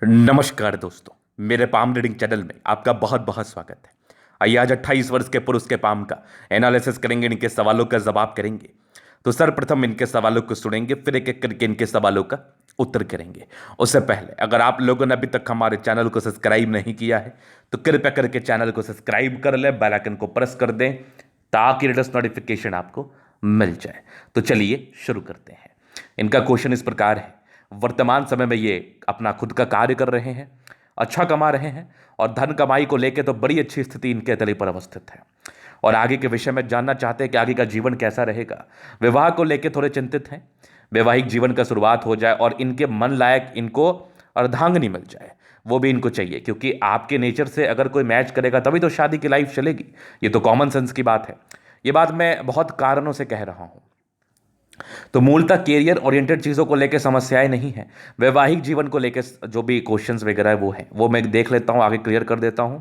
नमस्कार दोस्तों, मेरे पाम रीडिंग चैनल में आपका बहुत बहुत स्वागत है। आइए आज 28 वर्ष के पुरुष के पाम का एनालिसिस करेंगे, इनके सवालों का जवाब करेंगे। तो सर्वप्रथम इनके सवालों को सुनेंगे, फिर एक एक करके इनके सवालों का उत्तर करेंगे। उससे पहले अगर आप लोगों ने अभी तक हमारे चैनल को सब्सक्राइब नहीं किया है तो कृपया करके चैनल को सब्सक्राइब कर ले, बेल आइकन को प्रेस कर दें ताकि लेटेस्ट नोटिफिकेशन आपको मिल जाए। तो चलिए शुरू करते हैं। इनका क्वेश्चन इस प्रकार है, वर्तमान समय में ये अपना खुद का कार्य कर रहे हैं, अच्छा कमा रहे हैं और धन कमाई को लेकर तो बड़ी अच्छी स्थिति इनके तले पर अवस्थित है और आगे के विषय में जानना चाहते हैं कि आगे का जीवन कैसा रहेगा। विवाह को लेकर थोड़े चिंतित हैं, वैवाहिक जीवन का शुरुआत हो जाए और इनके मन लायक इनको अर्धांगिनी मिल जाए, वो भी इनको चाहिए, क्योंकि आपके नेचर से अगर कोई मैच करेगा तभी तो शादी की लाइफ चलेगी। ये तो कॉमन सेंस की बात है। ये बात मैं बहुत कारणों से कह रहा हूं। तो मूलतः कैरियर ओरिएंटेड चीज़ों को लेकर समस्याएं नहीं है, वैवाहिक जीवन को लेकर जो भी क्वेश्चंस वगैरह है वो है, वो मैं देख लेता हूं, आगे क्लियर कर देता हूं।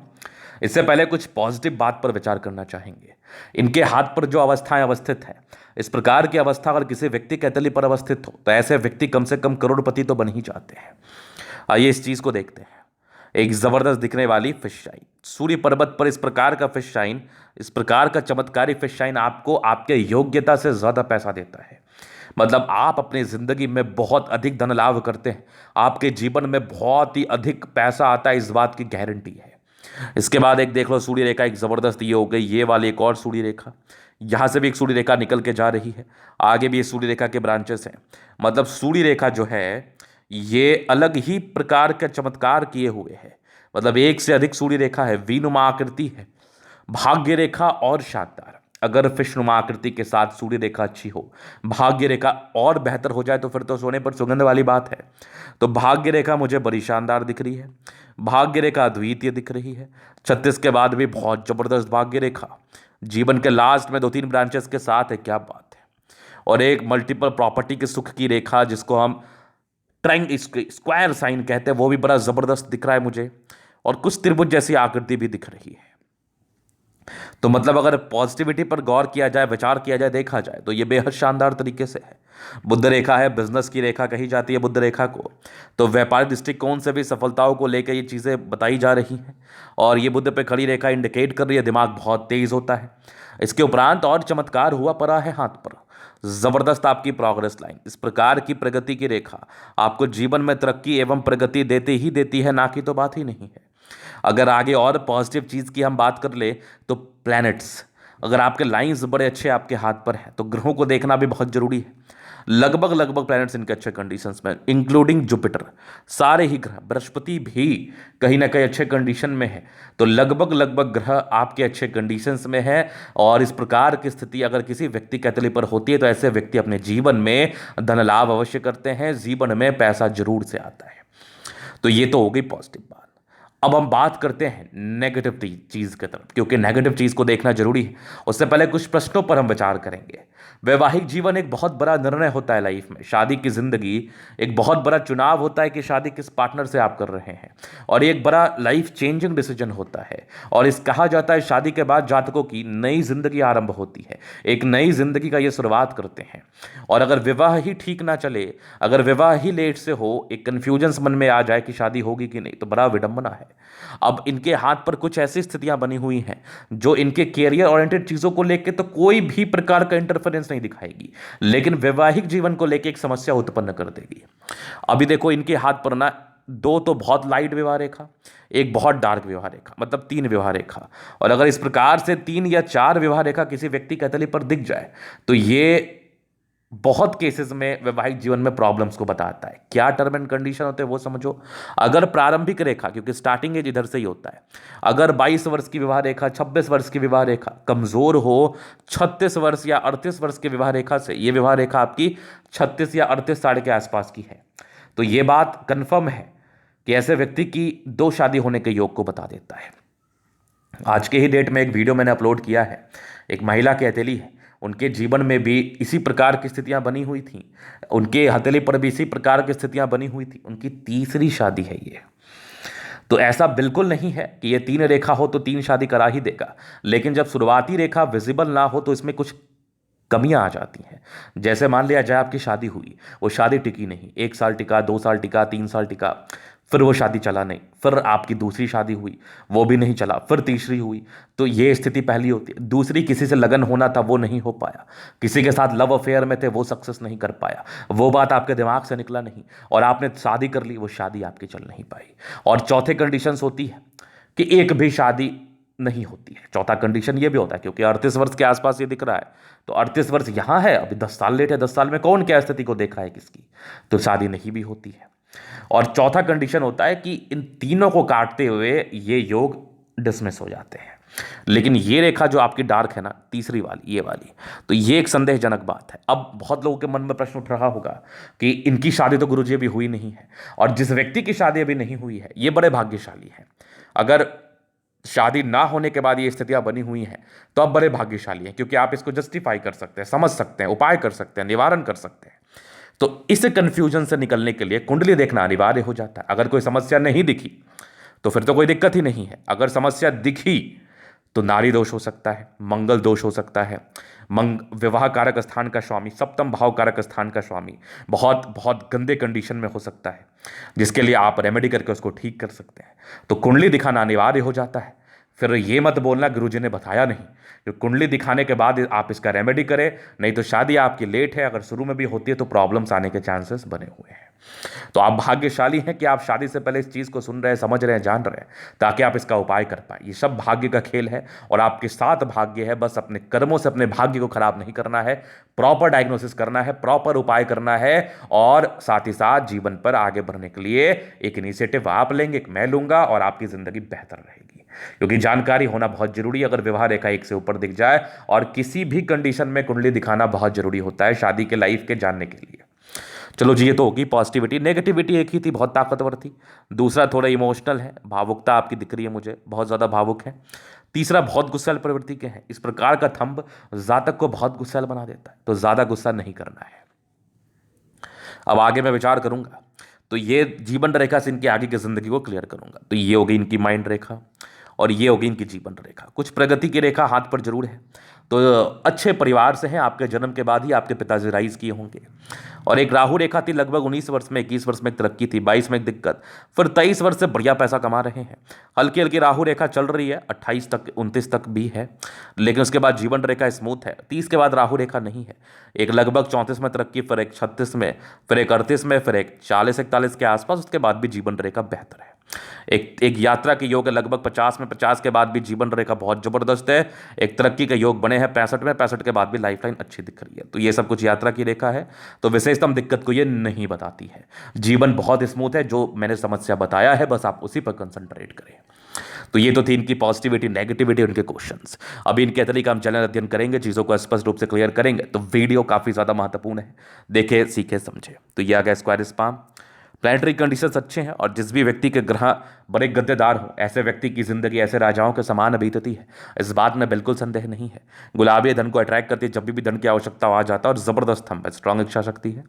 इससे पहले कुछ पॉजिटिव बात पर विचार करना चाहेंगे। इनके हाथ पर जो अवस्थाएं अवस्थित है, इस प्रकार की अवस्था अगर किसी व्यक्ति के तली पर अवस्थित हो तो ऐसे व्यक्ति कम से कम करोड़पति तो बन ही जाते हैं। आइए इस चीज़ को देखते हैं। एक जबरदस्त दिखने वाली फिश शाइन, सूर्य पर्वत पर इस प्रकार का फिश शाइन, इस प्रकार का चमत्कारी फिश शाइन आपको आपके योग्यता से ज्यादा पैसा देता है। मतलब आप अपनी जिंदगी में बहुत अधिक धन लाभ करते हैं, आपके जीवन में बहुत ही अधिक पैसा आता है, इस बात की गारंटी है। इसके बाद एक देख लो सूर्य रेखा, एक जबरदस्त ये हो गई, ये वाली एक और सूर्य रेखा, यहां से भी एक सूर्य रेखा निकल के जा रही है, आगे भी ये सूर्य रेखा के ब्रांचेस हैं। मतलब सूर्य रेखा जो है ये अलग ही प्रकार का चमत्कार किए हुए है। मतलब एक से अधिक सूर्य रेखा है, वीनुमा आकृति है, भाग्य रेखा और शानदार। अगर फिशनुमा आकृति के साथ सूर्य रेखा अच्छी हो, भाग्य रेखा और बेहतर हो जाए तो फिर तो सोने पर सुगंध वाली बात है। तो भाग्य रेखा मुझे बड़ी शानदार दिख रही है, भाग्य रेखा अद्वितीय दिख रही है। 36 के बाद भी बहुत जबरदस्त भाग्य रेखा, जीवन के लास्ट में 2-3 ब्रांचेस के साथ है, क्या बात है। और एक मल्टीपल प्रॉपर्टी के सुख की रेखा, जिसको हम ट्राइंग स्क्वायर साइन कहते हैं, वो भी बड़ा जबरदस्त दिख रहा है मुझे। और कुछ त्रिभुज जैसी आकृति भी दिख रही है। तो मतलब अगर पॉजिटिविटी पर गौर किया जाए, विचार किया जाए, देखा जाए तो ये बेहद शानदार तरीके से है। बुध रेखा है, बिजनेस की रेखा कही जाती है बुध रेखा को। तो व्यापारिक दृष्टिकोण से भी सफलताओं को लेकर ये चीज़ें बताई जा रही हैं। और ये बुध पे खड़ी रेखा इंडिकेट कर रही है दिमाग बहुत तेज होता है। इसके उपरांत और चमत्कार हुआ पड़ा है हाथ पर, जबरदस्त आपकी प्रोग्रेस लाइन, इस प्रकार की प्रगति की रेखा आपको जीवन में तरक्की एवं प्रगति देती ही देती है, ना कि तो बात ही नहीं है। अगर आगे और पॉजिटिव चीज़ की हम बात कर ले तो प्लैनेट्स, अगर आपके लाइंस बड़े अच्छे आपके हाथ पर हैं तो ग्रहों को देखना भी बहुत जरूरी है। लगभग लगभग प्लैनेट्स इनके अच्छे कंडीशंस में, इंक्लूडिंग जुपिटर, सारे ही ग्रह, बृहस्पति भी कहीं ना कहीं अच्छे कंडीशन में है। तो लगभग लगभग ग्रह आपके अच्छे कंडीशंस में है। और इस प्रकार की स्थिति अगर किसी व्यक्ति के तले पर होती है तो ऐसे व्यक्ति अपने जीवन में धन लाभ अवश्य करते हैं, जीवन में पैसा जरूर से आता है। तो ये तो हो गई पॉजिटिव बात। अब हम बात करते हैं नेगेटिव चीज की तरफ, क्योंकि नेगेटिव चीज को देखना जरूरी है। उससे पहले कुछ प्रश्नों पर हम विचार करेंगे। वैवाहिक जीवन एक बहुत बड़ा निर्णय होता है लाइफ में, शादी की जिंदगी एक बहुत बड़ा चुनाव होता है कि शादी किस पार्टनर से आप कर रहे हैं, और ये एक बड़ा लाइफ चेंजिंग डिसीजन होता है। और इस कहा जाता है शादी के बाद जातकों की नई जिंदगी आरंभ होती है, एक नई जिंदगी का ये शुरुआत करते हैं। और अगर विवाह ही ठीक ना चले, अगर विवाह ही लेट से हो, एक कन्फ्यूजन मन में आ जाए कि शादी होगी कि नहीं, तो बड़ा विडंबना है। अब इनके हाथ पर कुछ ऐसी स्थितियां बनी हुई हैं जो इनके कैरियर ओरिएंटेड चीजों को लेकर तो कोई भी प्रकार का इंटरफेरेंस नहीं दिखाएगी, लेकिन वैवाहिक जीवन को लेकर एक समस्या उत्पन्न कर देगी। अभी देखो इनके हाथ पर ना दो तो बहुत लाइट विवाह रेखा, एक बहुत डार्क विवाह रेखा, मतलब 3 विवाह रेखा। और अगर इस प्रकार से 3 या 4 विवाह रेखा किसी व्यक्ति के तली पर दिख जाए तो ये बहुत केसेस में वैवाहिक जीवन में प्रॉब्लम्स को बताता है। क्या टर्म एंड कंडीशन होते हैं वो समझो। अगर प्रारंभिक रेखा, क्योंकि स्टार्टिंग एज इधर से ही होता है, अगर 22 वर्ष की विवाह रेखा, 26 वर्ष की विवाह रेखा कमजोर हो, 36 वर्ष या 38 वर्ष की विवाह रेखा से, ये विवाह रेखा आपकी 36 या 38 साल के आसपास की है, तो ये बात कंफर्म है कि ऐसे व्यक्ति की 2 शादी होने के योग को बता देता है। आज के ही डेट में एक वीडियो मैंने अपलोड किया है, एक महिला की हथेली है, उनके जीवन में भी इसी प्रकार की स्थितियां बनी हुई थी, उनके हथेली पर भी इसी प्रकार की स्थितियां बनी हुई थी, उनकी तीसरी शादी है ये। तो ऐसा बिल्कुल नहीं है कि ये 3 रेखा हो तो 3 शादी करा ही देगा, लेकिन जब शुरुआती रेखा विजिबल ना हो तो इसमें कुछ कमियां आ जाती हैं। जैसे मान लिया जाए आपकी शादी हुई, वो शादी टिकी नहीं, 1 साल टिका, 2 साल टिका, 3 साल टिका, फिर वो शादी चला नहीं, फिर आपकी दूसरी शादी हुई, वो भी नहीं चला, फिर तीसरी हुई। तो ये स्थिति पहली होती है। दूसरी, किसी से लगन होना था वो नहीं हो पाया, किसी के साथ लव अफेयर में थे वो सक्सेस नहीं कर पाया, वो बात आपके दिमाग से निकला नहीं, और आपने शादी कर ली, वो शादी आपकी चल नहीं पाई। और चौथे कंडीशंस होती है कि एक भी शादी नहीं होती है। चौथा कंडीशन ये भी होता है, क्योंकि 38 वर्ष के आसपास ये दिख रहा है, तो 38 वर्ष यहां है, अभी 10 साल लेट है, 10 साल में कौन क्या स्थिति को देखा है किसकी, तो शादी नहीं भी होती है। और चौथा कंडीशन होता है कि इन तीनों को काटते हुए ये योग डिसमिस हो जाते हैं। लेकिन ये रेखा जो आपकी डार्क है ना, तीसरी वाली, ये वाली, तो ये एक संदेहजनक बात है। अब बहुत लोगों के मन में प्रश्न उठ रहा होगा कि इनकी शादी तो गुरुजी अभी हुई नहीं है, और जिस व्यक्ति की शादी अभी नहीं हुई है ये बड़े भाग्यशाली हैं। अगर शादी ना होने के बाद ये स्थितियां बनी हुई हैं तो आप बड़े भाग्यशाली हैं, क्योंकि आप इसको जस्टिफाई कर सकते हैं, समझ सकते हैं, उपाय कर सकते हैं, निवारण कर सकते हैं। तो इस कंफ्यूजन से निकलने के लिए कुंडली देखना अनिवार्य हो जाता है। अगर कोई समस्या नहीं दिखी तो फिर तो कोई दिक्कत ही नहीं है। अगर समस्या दिखी तो नारी दोष हो सकता है, मंगल दोष हो सकता है, विवाह कारक स्थान का स्वामी, सप्तम भाव कारक स्थान का स्वामी बहुत बहुत गंदे कंडीशन में हो सकता है, जिसके लिए आप रेमेडी करके उसको ठीक कर सकते हैं। तो कुंडली दिखाना अनिवार्य हो जाता है। फिर ये मत बोलना गुरुजी ने बताया नहीं, कि कुंडली दिखाने के बाद आप इसका रेमेडी करें, नहीं तो शादी आपकी लेट है, अगर शुरू में भी होती है तो प्रॉब्लम्स आने के चांसेस बने हुए हैं। तो आप भाग्यशाली हैं कि आप शादी से पहले इस चीज़ को सुन रहे हैं, समझ रहे हैं, जान रहे हैं, ताकि आप इसका उपाय कर पाए। ये सब भाग्य का खेल है, और आपके साथ भाग्य है। बस अपने कर्मों से अपने भाग्य को खराब नहीं करना है, प्रॉपर डायग्नोसिस करना है, प्रॉपर उपाय करना है, और साथ ही साथ जीवन पर आगे बढ़ने के लिए एक इनिशिएटिव आप लेंगे, एक मैं लूंगा, और आपकी जिंदगी बेहतर रहेगी। क्योंकि जानकारी होना बहुत जरूरी है। अगर विवाह रेखा एक से ऊपर दिख जाए, और किसी भी कंडीशन में कुंडली दिखाना बहुत जरूरी होता है शादी के लाइफ के जानने के लिए। चलो जी, ये तो होगी पॉजिटिविटी। नेगेटिविटी एक ही थी, बहुत ताकतवर थी। दूसरा थोड़ा इमोशनल है, भावुकता आपकी दिख रही है मुझे, बहुत ज़्यादा भावुक है। तीसरा बहुत गुस्सैल प्रवृत्ति के हैं। इस प्रकार का थंब जातक को बहुत गुस्सैल बना देता है, तो ज़्यादा गुस्सा नहीं करना है। अब आगे मैं विचार करूंगा तो ये जीवन रेखा से इनकी आगे की जिंदगी को क्लियर करूंगा। तो ये होगी इनकी माइंड रेखा, और ये होगी इनकी जीवन रेखा। कुछ प्रगति की रेखा हाथ पर जरूर है, तो अच्छे परिवार से हैं, आपके जन्म के बाद ही आपके पिताजी राइज किए होंगे। और एक राहु रेखा थी, लगभग 19 वर्ष में, 21 वर्ष में एक तरक्की थी, 22 में एक दिक्कत, फिर 23 वर्ष से बढ़िया पैसा कमा रहे हैं। हल्की हल्की राहु रेखा चल रही है, 28 तक 29 तक भी है, लेकिन उसके बाद जीवन रेखा स्मूथ है। 30 के बाद राहु रेखा नहीं है। एक लगभग 34 में तरक्की, फिर एक 36 में, फिर एक 38 में, फिर एक 40-41 के आसपास, उसके बाद भी जीवन रेखा बेहतर है। एक यात्रा के योग है लगभग 50 में, 50 के बाद भी जीवन रेखा बहुत जबरदस्त है। एक तरक्की के योग बने हैं 65 में, 65 के बाद भी लाइफलाइन अच्छी दिख रही है। तो ये सब कुछ यात्रा की रेखा है, तो विशेषतम दिक्कत को ये नहीं बताती है। जीवन बहुत स्मूथ है, जो मैंने समस्या बताया है बस आप उसी पर कंसंट्रेट करें। तो ये तो थी इनकी पॉजिटिविटी, नेगेटिविटी, उनके क्वेश्चंस। अभी इनके तरीके हम चैनल अध्ययन करेंगे, चीज़ों को स्पष्ट रूप से क्लियर करेंगे। तो वीडियो काफ़ी ज़्यादा महत्वपूर्ण है, देखे, सीखे, समझे। तो ये आ गया स्क्वायर स्पाम। प्लानिटरी कंडीशंस अच्छे हैं, और जिस भी व्यक्ति के ग्रह बड़े गद्देदार हों, ऐसे व्यक्ति की जिंदगी ऐसे राजाओं के समान बीतती है, इस बात में बिल्कुल संदेह नहीं है। गुलाबी धन को अट्रैक्ट करती है, जब भी धन की आवश्यकता आ जाता है, और जबरदस्त थंब है, स्ट्रॉन्ग इच्छा शक्ति है।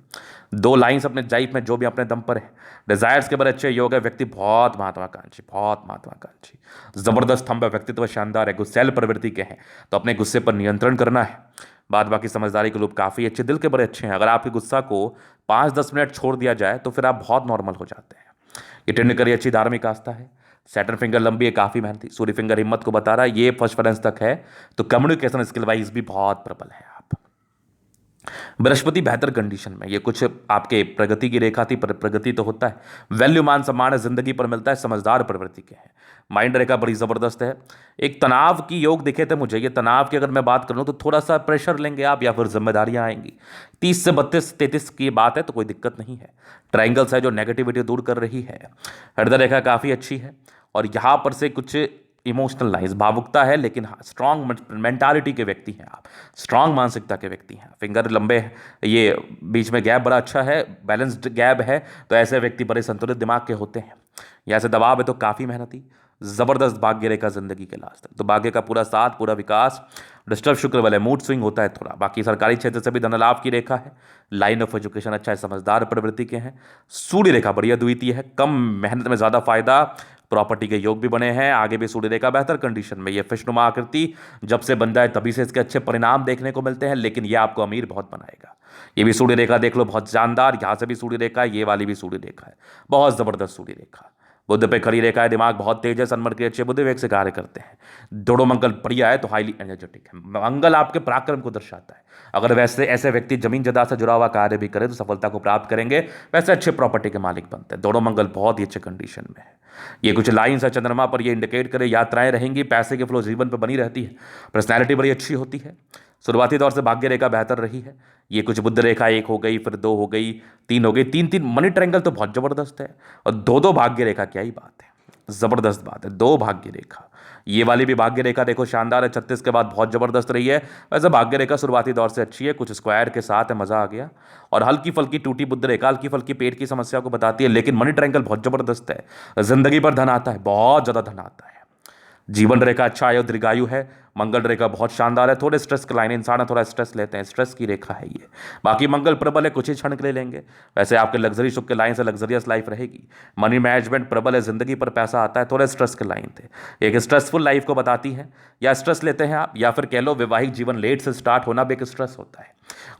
2 लाइन्स अपने लाइफ में जो भी अपने दम पर है, डिजायर्स के बड़े अच्छे योग है, व्यक्ति बहुत महत्वाकांक्षी, बहुत महत्वाकांक्षी, जबरदस्त थंब है, व्यक्तित्व शानदार है, गुस्सैल प्रवृत्ति के हैं, तो अपने गुस्से पर नियंत्रण करना है। बाद बाकी समझदारी के लोग काफ़ी अच्छे, दिल के बड़े अच्छे हैं। अगर आपके गुस्सा को 5-10 मिनट छोड़ दिया जाए तो फिर आप बहुत नॉर्मल हो जाते हैं। ये टेंड करिए, अच्छी धार्मिक आस्था है। सैटर्न फिंगर लंबी है, काफ़ी मेहनती। सूर्य फिंगर हिम्मत को बता रहा है, ये फर्स्ट फ्रेंस तक है, तो कम्युनिकेशन स्किल वाइज भी बहुत प्रबल है आप। बृहस्पति बेहतर कंडीशन में, ये कुछ आपके प्रगति की रेखा थी, पर प्रगति तो होता है, वैल्यू मान सम्मान जिंदगी पर मिलता है, समझदार प्रवृत्ति के हैं। माइंड रेखा बड़ी जबरदस्त है। एक तनाव की योग दिखे थे मुझे, ये तनाव की अगर मैं बात करूं तो थोड़ा सा प्रेशर लेंगे आप, या फिर जिम्मेदारियां आएंगी। 30 से 32-33 की बात है, तो कोई दिक्कत नहीं है। ट्राइंगल्स है जो नेगेटिविटी दूर कर रही है। हृदय रेखा काफ़ी अच्छी है, और यहाँ पर से कुछ इमोशनल लाइन्स, भावुकता है, लेकिन स्ट्रांग मेंटालिटी के व्यक्ति हैं आप, स्ट्रांग मानसिकता के व्यक्ति हैं। फिंगर लंबे हैं, ये बीच में गैप बड़ा अच्छा है, बैलेंस्ड गैप है, तो ऐसे व्यक्ति बड़े संतुलित दिमाग के होते हैं। यहाँ से दबाव है तो काफ़ी मेहनती, जबरदस्त भाग्य रेखा जिंदगी के लास्ट है, तो भाग्य का पूरा साथ, पूरा विकास। डिस्टर्ब शुक्र वाले, मूड स्विंग होता है थोड़ा। बाकी सरकारी क्षेत्र से भी धन लाभ की रेखा है। लाइन ऑफ एजुकेशन अच्छा है, समझदार प्रवृत्ति के हैं। सूर्य रेखा बढ़िया द्वितीय है, कम मेहनत में ज़्यादा फायदा, प्रॉपर्टी के योग भी बने हैं, आगे भी सूर्य रेखा बेहतर कंडीशन में। ये फिशनुमा आकृति जब से बन जाए तभी से इसके अच्छे परिणाम देखने को मिलते हैं, लेकिन ये आपको अमीर बहुत बनाएगा। ये भी सूर्य रेखा देख लो, बहुत शानदार। यहां से भी सूर्य रेखा है, ये वाली भी सूर्य रेखा है, बहुत जबरदस्त सूर्य रेखा। बुध पे खड़ी रेखा है, दिमाग बहुत तेज है, सनमर के अच्छे बुध वेग से कार्य करते हैं। दोनों मंगल बढ़िया है तो हाईली एनर्जेटिक है। मंगल आपके पराक्रम को दर्शाता है। अगर वैसे ऐसे व्यक्ति जमीन जदा से जुड़ा हुआ कार्य भी करे तो सफलता को प्राप्त करेंगे, वैसे अच्छे प्रॉपर्टी के मालिक बनते हैं। दोनों मंगल बहुत ही अच्छे कंडीशन में है। ये कुछ लाइन्स है चंद्रमा पर, ये इंडिकेट करे यात्राएं रहेंगी, पैसे की फ्लो जीवन पर बनी रहती है, पर्सनैलिटी बड़ी अच्छी होती है। शुरुआती दौर से भाग्य रेखा बेहतर रही है। ये कुछ बुध रेखा 1 हो गई, फिर 2 हो गई, 3 हो गई, 3 मनी ट्रायंगल तो बहुत जबरदस्त है। और 2 भाग्य रेखा, क्या ही बात है, जबरदस्त बात है। 2 भाग्य रेखा, ये वाली भी भाग्य रेखा देखो शानदार है, 36 के बाद बहुत जबरदस्त रही है। वैसे भाग्य रेखा शुरुआती दौर से अच्छी है, कुछ स्क्वायर के साथ है, मजा आ गया। और हल्की फल्की टूटी बुध रेखा हल्की फल्की पेट की समस्या को बताती है, लेकिन मनी ट्रायंगल बहुत जबरदस्त है। जिंदगी पर धन आता है, बहुत ज्यादा धन आता है। जीवन रेखा अच्छा है और दीर्घायु है। मंगल रेखा बहुत शानदार है, थोड़े स्ट्रेस के लाइन, इंसान थोड़ा स्ट्रेस लेते हैं, स्ट्रेस की रेखा है ये। बाकी मंगल प्रबल है, कुछ ही क्षण के लिए लेंगे। वैसे आपके लग्जरी सुख के लाइन से लग्जरियस लाइफ रहेगी। मनी मैनेजमेंट प्रबल है, जिंदगी पर पैसा आता है, थोड़े स्ट्रेस के लाइन थे। एक स्ट्रेसफुल लाइफ को बताती है, या स्ट्रेस लेते हैं आप, या फिर कह लो वैवाहिक जीवन लेट से स्टार्ट होना भी एक स्ट्रेस होता है।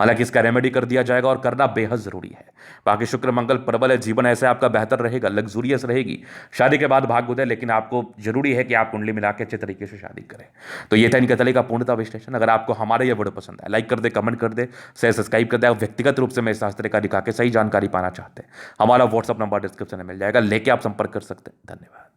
हालांकि इसका रेमेडी कर दिया जाएगा और करना बेहद जरूरी है। बाकी शुक्र मंगल प्रबल है, जीवन ऐसे आपका बेहतर रहेगा, लग्जूरियस रहेगी। शादी के बाद भाग्य उदय, लेकिन आपको जरूरी है कि आप कुंडली मिला के अच्छे तरीके से शादी करें। तो ये था इनके तले का पूर्णता विश्लेषण। अगर आपको हमारे ये वीडियो पसंद है, लाइक कर दे, कमेंट कर दे, शेयर सब्सक्राइब कर दे। आप व्यक्तिगत रूप से मेरे शास्त्र का दिखा के सही जानकारी पाना चाहते हैं, हमारा व्हाट्सअप नंबर डिस्क्रिप्शन में मिल जाएगा, लेके आप संपर्क कर सकते हैं। धन्यवाद।